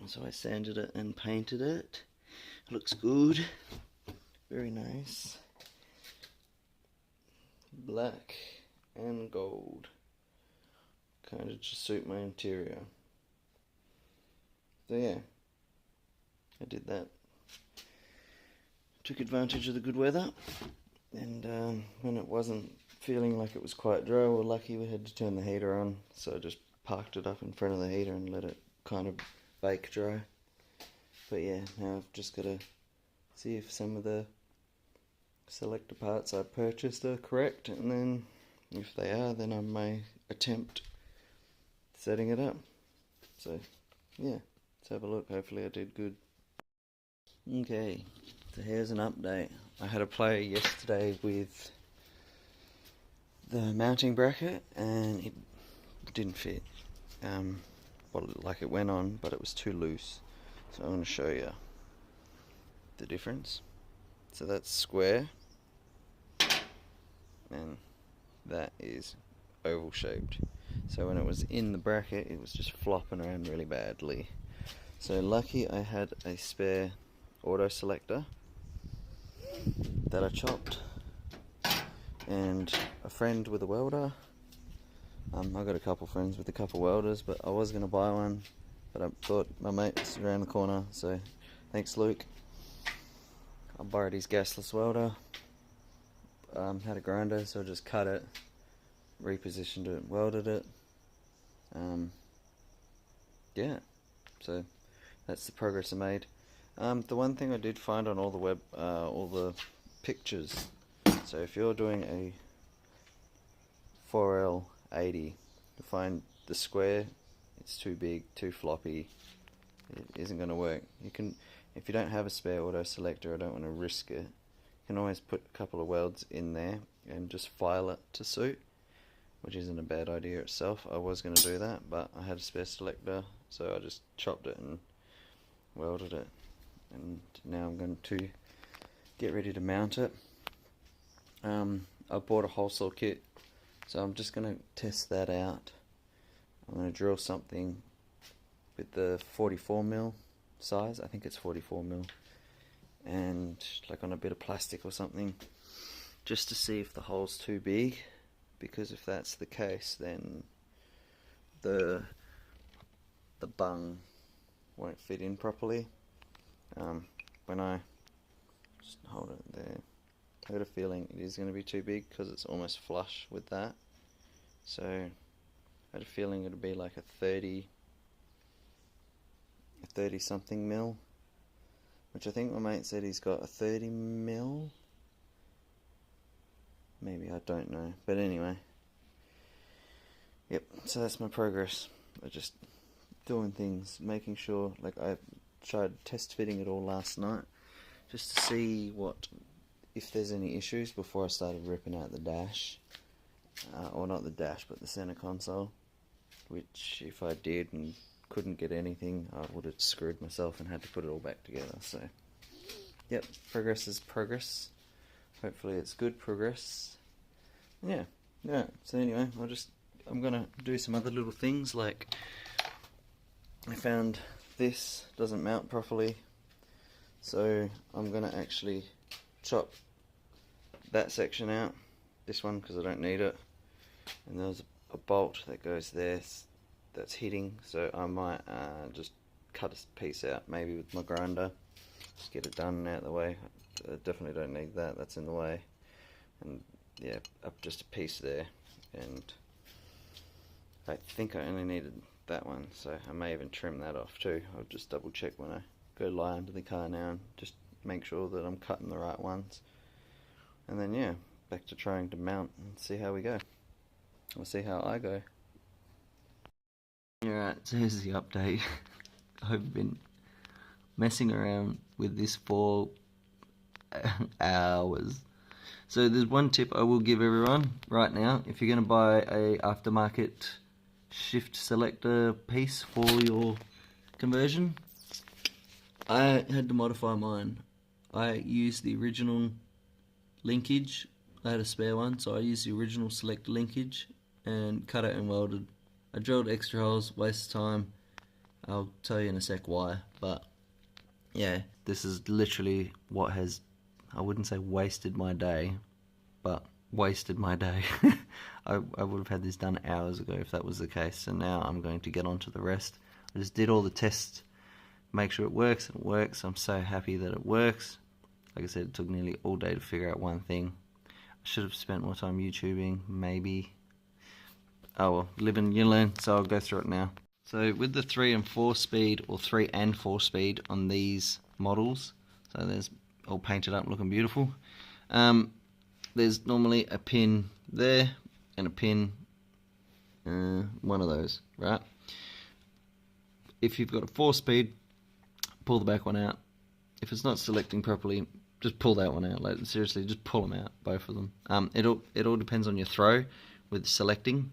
So I sanded it and painted it. It looks good. Very nice. Black and gold. Kind of just suit my interior. So yeah, I did that. Took advantage of the good weather, and when it wasn't feeling like it was quite dry, we're lucky we had to turn the heater on, so I just parked it up in front of the heater and let it kind of bake dry. But yeah, now I've just got to see if some of the selector parts I purchased are correct, and then if they are, then I may attempt setting it up. So yeah, let's have a look. Hopefully I did good. Okay, so here's an update. I had a play yesterday with the mounting bracket and it didn't fit. Well, like it went on, but it was too loose. So I'm going to show you the difference. So that's square and that is oval shaped. So when it was in the bracket, it was just flopping around really badly. So lucky I had a spare auto selector that I chopped, and a friend with a welder. I got a couple friends with a couple welders, but I was going to buy one, but I thought my mate was around the corner, so thanks Luke. I borrowed his gasless welder. Had a grinder, so I just cut it, repositioned it, welded it. Yeah, so that's the progress I made. The one thing I did find on all the pictures, so if you're doing a 4L80, you find the square, it's too big, too floppy, it isn't going to work. You can, if you don't have a spare auto selector, I don't want to risk it, you can always put a couple of welds in there and just file it to suit, which isn't a bad idea itself. I was going to do that, but I had a spare selector, so I just chopped it and welded it. And now I'm going to get ready to mount it. I bought a hole saw kit, so I'm just going to test that out. I'm going to drill something with the 44mm size, I think it's 44mm, and like on a bit of plastic or something, just to see if the hole's too big, because if that's the case, then the bung won't fit in properly. When I just hold it there, I got a feeling it is going to be too big because it's almost flush with that. So I had a feeling it would be like a 30 something mil, which I think my mate said he's got a 30mm. Maybe, I don't know, but anyway. Yep, so that's my progress. I just doing things, making sure, like I tried test fitting it all last night just to see if there's any issues before I started ripping out the dash, or not the dash but the center console, which if I did and couldn't get anything, I would have screwed myself and had to put it all back together. So yep, progress is progress. Hopefully it's good progress. Yeah, so anyway, I'm gonna do some other little things, like I found this doesn't mount properly, so I'm going to actually chop that section out, this one, because I don't need it, and there's a bolt that goes there that's hitting, so I might just cut a piece out, maybe with my grinder, just get it done and out of the way. I definitely don't need that, that's in the way, and yeah, up just a piece there, and I think I only needed that one, so I may even trim that off too. I'll just double check when I go lie under the car now and just make sure that I'm cutting the right ones, and then yeah, back to trying to mount and see how we go. We'll see how I go. Alright, so here's the update. I've been messing around with this for hours. So there's one tip I will give everyone right now. If you're going to buy a aftermarket shift selector piece for your conversion, I had to modify mine. I used the original linkage. I had a spare one, so I used the original selector linkage and cut it and welded. I drilled extra holes, wasted time, I'll tell you in a sec why, but yeah, this is literally what has, I wouldn't say wasted my day, but wasted my day. I would have had this done hours ago if that was the case, and now I'm going to get on to the rest. I just did all the tests, make sure it works, and it works. I'm so happy that it works. Like I said, it took nearly all day to figure out one thing. I should have spent more time YouTubing, maybe. Oh well, live and you learn, so I'll go through it now. So with the 3 and 4 speed, or 3 and 4 speed on these models, so there's all painted up looking beautiful. There's normally a pin there and a pin, one of those, right? If you've got a 4 speed, pull the back one out. If it's not selecting properly, just pull that one out. Like seriously, just pull them out, both of them. It all depends on your throw with selecting.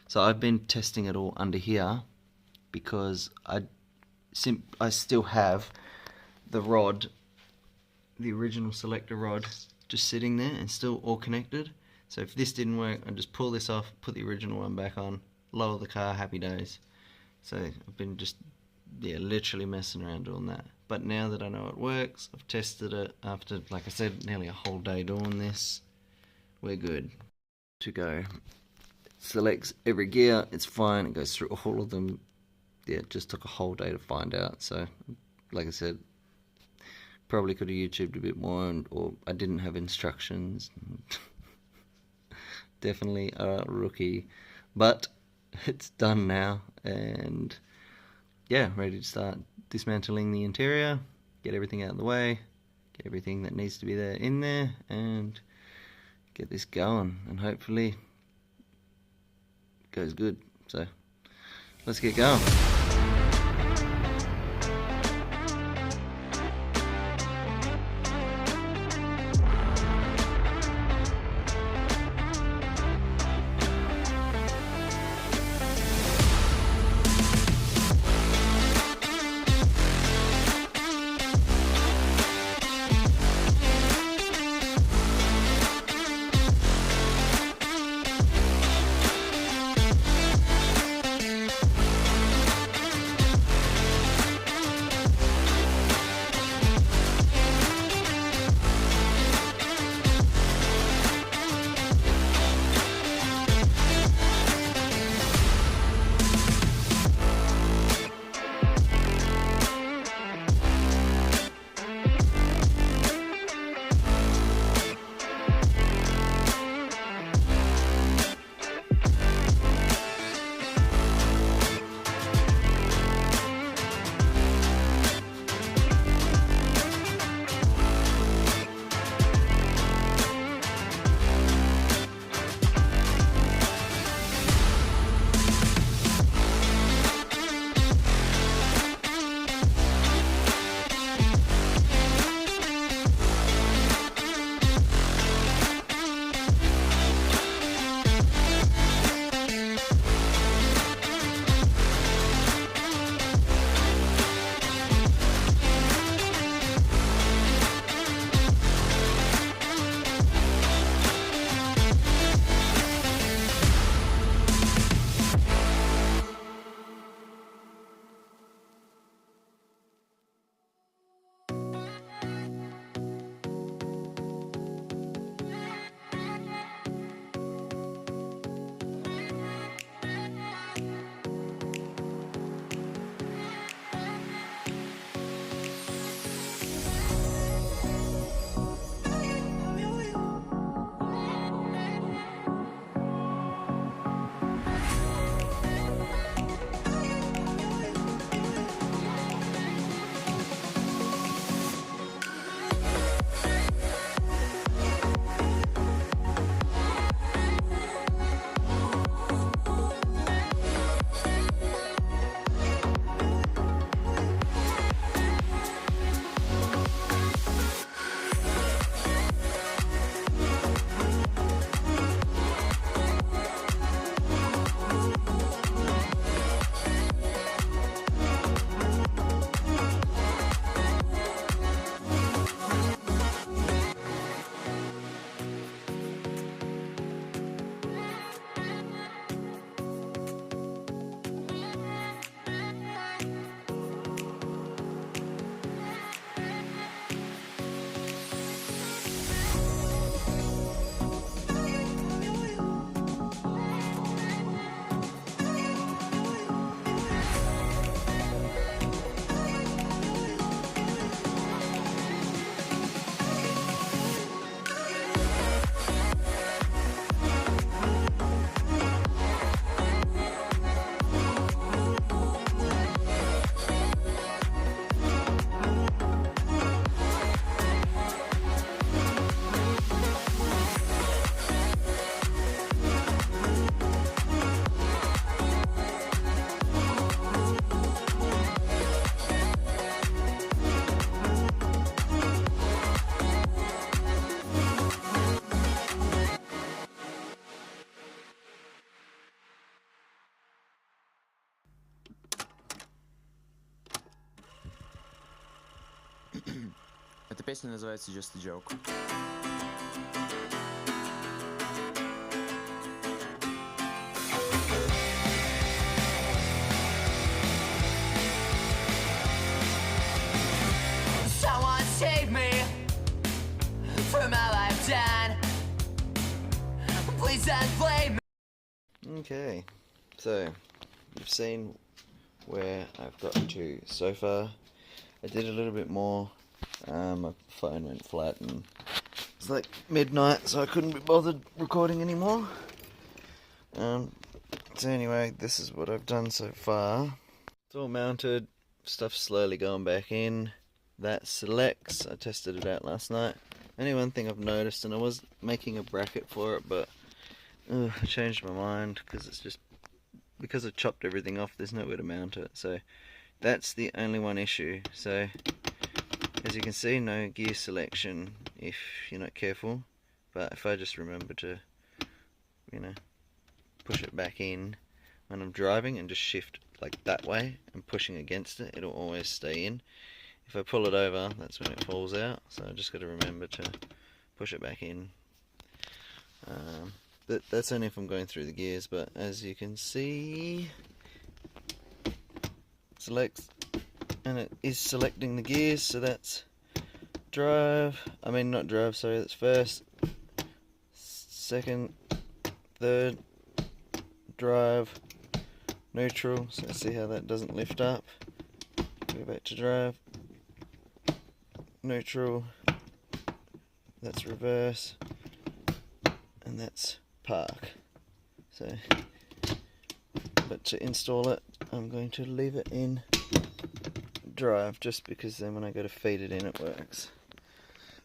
So I've been testing it all under here because I still have the rod, the original selector rod, just sitting there and still all connected. So if this didn't work, I'd just pull this off, put the original one back on, lower the car, happy days. So I've been just, yeah, literally messing around doing that. But now that I know it works, I've tested it after, like I said, nearly a whole day doing this, we're good to go. Selects every gear, it's fine, it goes through all of them. Yeah, it just took a whole day to find out. So like I said, probably could have YouTubed a bit more, or I didn't have instructions. Definitely a rookie, but it's done now, and yeah, ready to start dismantling the interior, get everything out of the way, get everything that needs to be there in there, and get this going, and hopefully goes good. So let's get going. Эта песня называется Just a Joke. Someone save me from all I've done. Please don't blame me. Okay, so you've seen where I've gotten to so far. I did a little bit more. My phone went flat and it's like midnight, so I couldn't be bothered recording anymore. So anyway, this is what I've done so far. It's all mounted, stuff slowly going back in. That selects. I tested it out last night. Only one thing I've noticed, and I was making a bracket for it, but I changed my mind because I chopped everything off, there's nowhere to mount it. So that's the only one issue. So as you can see, no gear selection if you're not careful. But if I just remember to, push it back in when I'm driving and just shift like that way and pushing against it, it'll always stay in. If I pull it over, that's when it falls out. So I just got to remember to push it back in. That's only if I'm going through the gears, but as you can see, selects, and it is selecting the gears, so that's that's first, second, third, drive, neutral. So see how that doesn't lift up. Go back to drive, neutral, that's reverse, and that's park. So, but to install it, I'm going to leave it in drive, just because then when I go to feed it in, it works.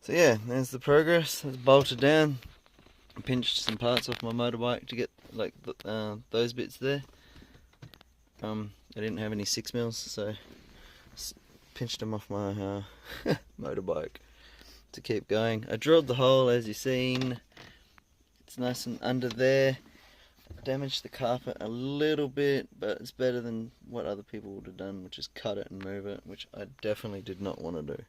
So yeah, there's the progress. It's bolted down. I pinched some parts off my motorbike to get like those bits there. I didn't have any 6mm, so pinched them off my motorbike to keep going. I drilled the hole, as you've seen. It's nice and under there. Damaged the carpet a little bit, but it's better than what other people would have done, which is cut it and move it, which I definitely did not want to do.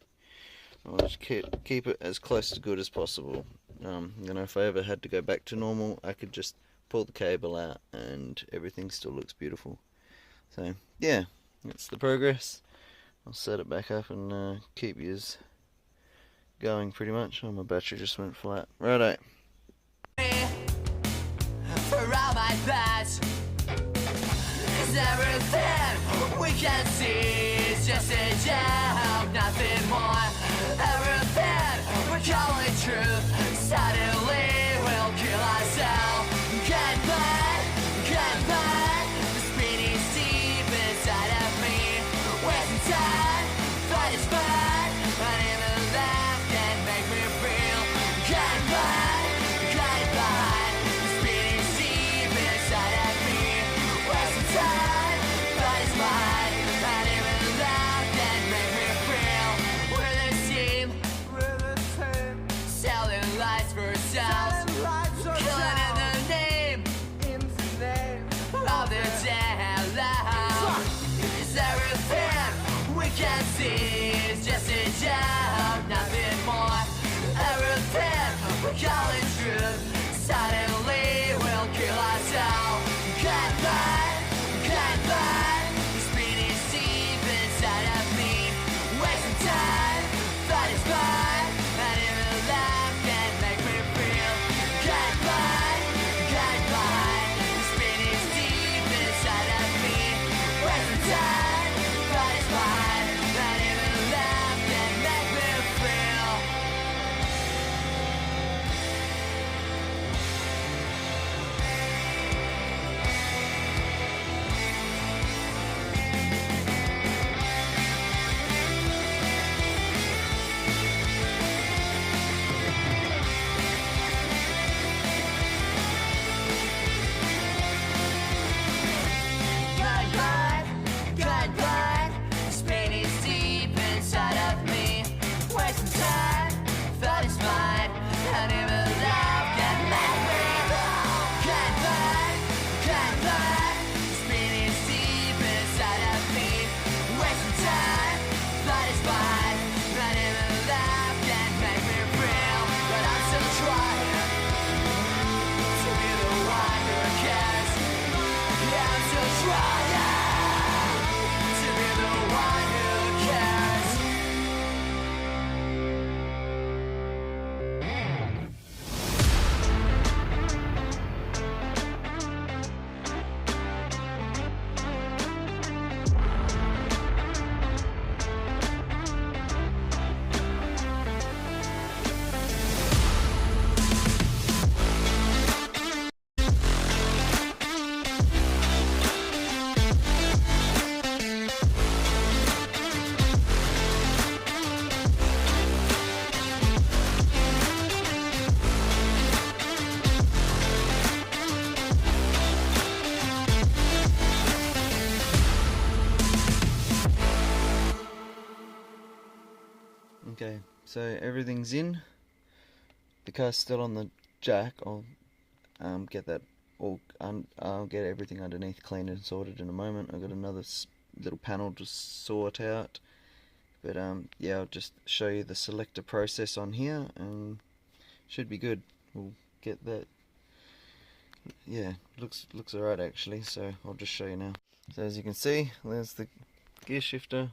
I want to keep it as close to good as possible. If I ever had to go back to normal, I could just pull the cable out and everything still looks beautiful. So yeah, that's the progress. I'll set it back up and keep yours going pretty much. Oh, my battery just went flat. Righto. For all my past, 'cause everything we can see is just a joke, nothing more. Everything we're calling truth, suddenly we'll kill ourselves. Goodbye, the spinning deep inside of me. Wasting time, but it's fun. But even laugh can make me feel. Goodbye, the spinning deep inside of me. Wasting time, but it's fun. But even laugh can make me feel. We're the team, selling lies for ourselves. Killing in the name of the dead loud. Is everything we can see is just a joke, nothing more. Everything we're calling truth, suddenly we'll kill ourselves. Goodbye, the spinning deep inside of me. Wasting time, but it's fun. And even laugh can make me feel. Goodbye, the spinning deep inside of me. Wasting time, but it's fun. And even laugh can make me Okay, so everything's in. The car's still on the jack. I'll get that all. I'll get everything underneath cleaned and sorted in a moment. I've got another little panel to sort out. But yeah, I'll just show you the selector process on here, and should be good. We'll get that. Yeah, looks alright actually. So I'll just show you now. So as you can see, there's the gear shifter.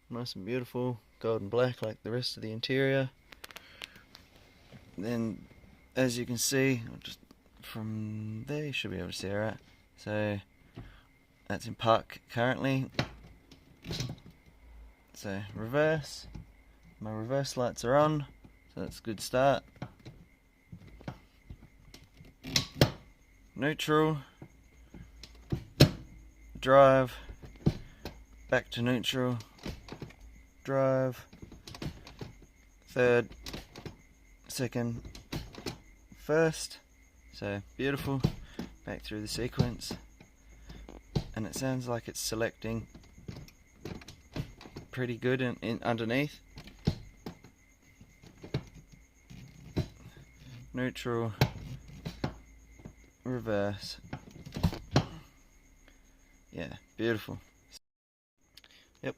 Nice and beautiful, golden black like the rest of the interior. Then, as you can see, just from there you should be able to see alright. So that's in park currently. So reverse, my reverse lights are on, so that's a good start. Neutral, drive, back to neutral, drive, third, second, first. So beautiful, back through the sequence, and it sounds like it's selecting pretty good in underneath. Neutral, reverse. Yeah, beautiful. Yep,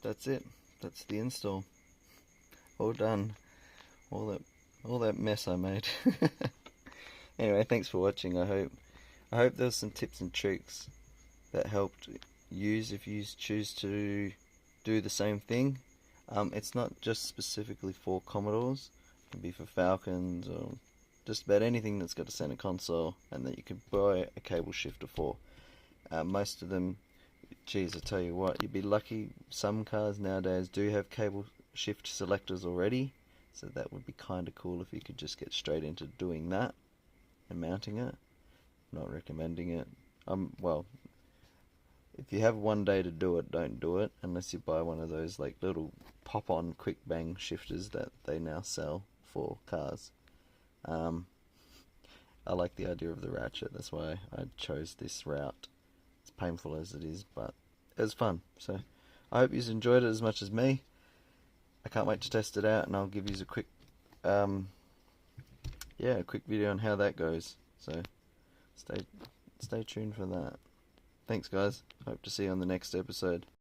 that's it. That's the install. All done. All that mess I made. Anyway, thanks for watching. I hope there's some tips and tricks that helped use if you choose to do the same thing. It's not just specifically for Commodores. It can be for Falcons or just about anything that's got a center console and that you can buy a cable shifter for. Most of them, geez, I tell you what, you'd be lucky. Some cars nowadays do have cable shift selectors already, so that would be kind of cool if you could just get straight into doing that and mounting it. Not recommending it. Well, if you have one day to do it, don't do it unless you buy one of those like little pop-on quick bang shifters that they now sell for cars. I like the idea of the ratchet, that's why I chose this route. It's painful as it is, but it was fun. So I hope you enjoyed it as much as me. I can't wait to test it out, and I'll give you a quick a quick video on how that goes. So stay tuned for that. Thanks guys, hope to see you on the next episode.